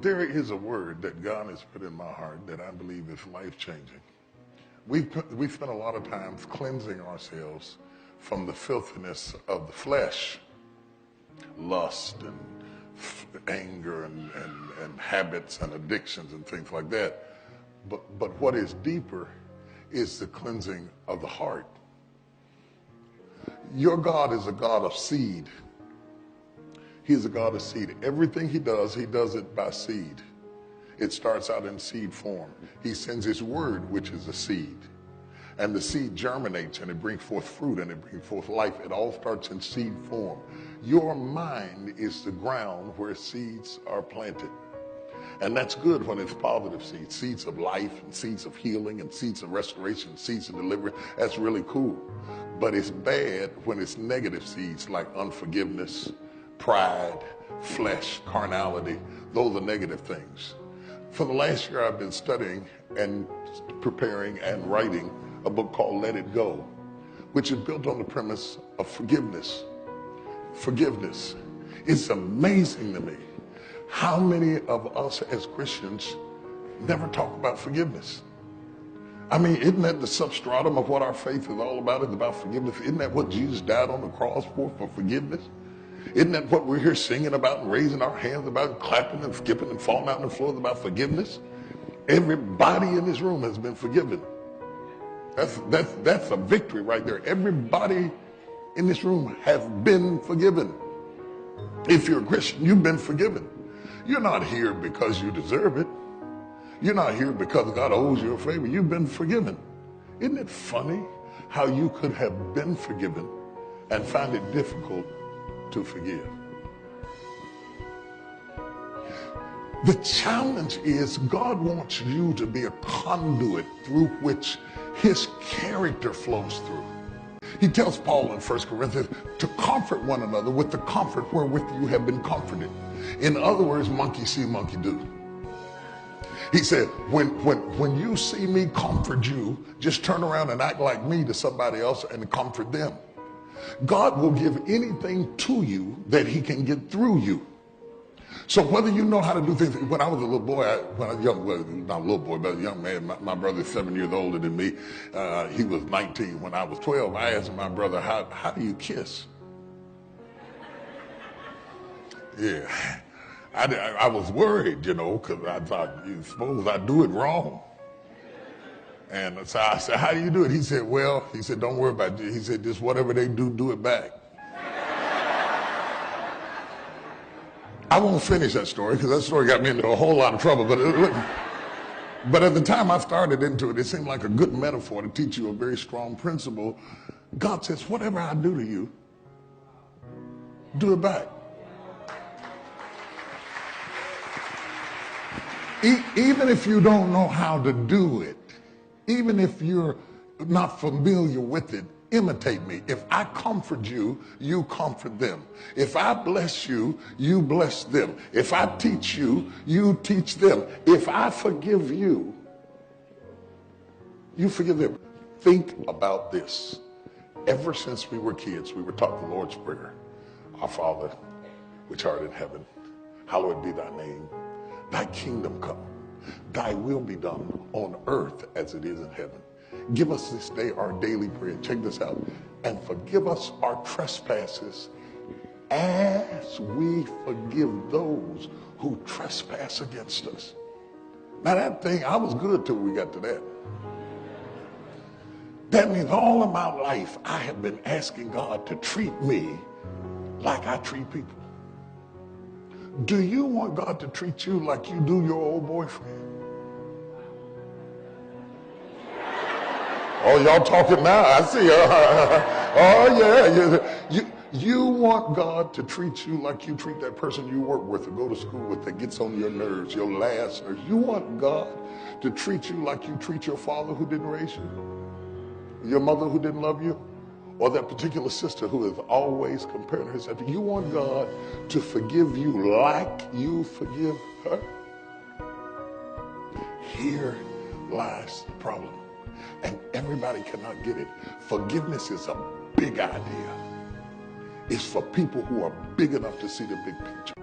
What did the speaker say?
There is a word that God has put in my heart that I believe is life-changing. We spend a lot of times cleansing ourselves from the filthiness of the flesh, lust and anger and habits and addictions and things like that. But what is deeper is the cleansing of the heart. Your God is a God of seed. He is a God of seed. Everything he does it by seed. It starts out in seed form. He sends his word, which is a seed. And the seed germinates and it brings forth fruit and it brings forth life. It all starts in seed form. Your mind is the ground where seeds are planted. And that's good when it's positive seeds, seeds of life and seeds of healing and seeds of restoration, seeds of deliverance. That's really cool. But it's bad when it's negative seeds like unforgiveness, pride, flesh, carnality. Those are negative things. For the last year, I've been studying and preparing and writing a book called Let It Go, which is built on the premise of forgiveness. Forgiveness. It's amazing to me how many of us as Christians never talk about forgiveness. I mean, isn't that the substratum of what our faith is all about? It's about forgiveness. Isn't that what Jesus died on the cross for forgiveness? Isn't that what we're here singing about and raising our hands about and clapping and skipping and falling out on the floor is about forgiveness? Everybody in this room has been forgiven. That's a victory right there. Everybody in this room has been forgiven. If you're a Christian, you've been forgiven. You're not here because you deserve it. You're not here because God owes you a favor. You've been forgiven. Isn't it funny how you could have been forgiven and find it difficult to forgive? The challenge is God wants you to be a conduit through which his character flows through. He tells Paul in 1 Corinthians to comfort one another with the comfort wherewith you have been comforted. In other words, monkey see, monkey do. He said, when you see me comfort you, just turn around and act like me to somebody else and comfort them. God will give anything to you that he can get through you. So whether you know how to do things, when I was a little boy, not a little boy, but a young man, my brother is 7 years older than me. He was 19 when I was 12. I asked my brother, how do you kiss? Yeah, I was worried, because I thought, suppose I do it wrong. And so I said, how do you do it? He said, don't worry about it. He said, just whatever they do, do it back. I won't finish that story because that story got me into a whole lot of trouble. But at the time I started into it, it seemed like a good metaphor to teach you a very strong principle. God says, whatever I do to you, do it back. Even if you don't know how to do it, even if you're not familiar with it, imitate me. If I comfort you, you comfort them. If I bless you, you bless them. If I teach you, you teach them. If I forgive you, you forgive them. Think about this. Ever since we were kids, we were taught the Lord's Prayer. Our Father, which art in heaven, hallowed be thy name. Thy kingdom come. Thy will be done on earth as it is in heaven. Give us this day our daily bread. Check this out. And forgive us our trespasses as we forgive those who trespass against us. Now that thing, I was good till we got to that. That means all of my life I have been asking God to treat me like I treat people. Do you want God to treat you like you do your old boyfriend? Oh, y'all talking now. I see. Oh, yeah. You want God to treat you like you treat that person you work with or go to school with that gets on your nerves, your last nerves. You want God to treat you like you treat your father who didn't raise you, your mother who didn't love you, or that particular sister who is always comparing herself to you. You want God to forgive you like you forgive her. Here lies the problem. And everybody cannot get it. Forgiveness is a big idea. It's for people who are big enough to see the big picture.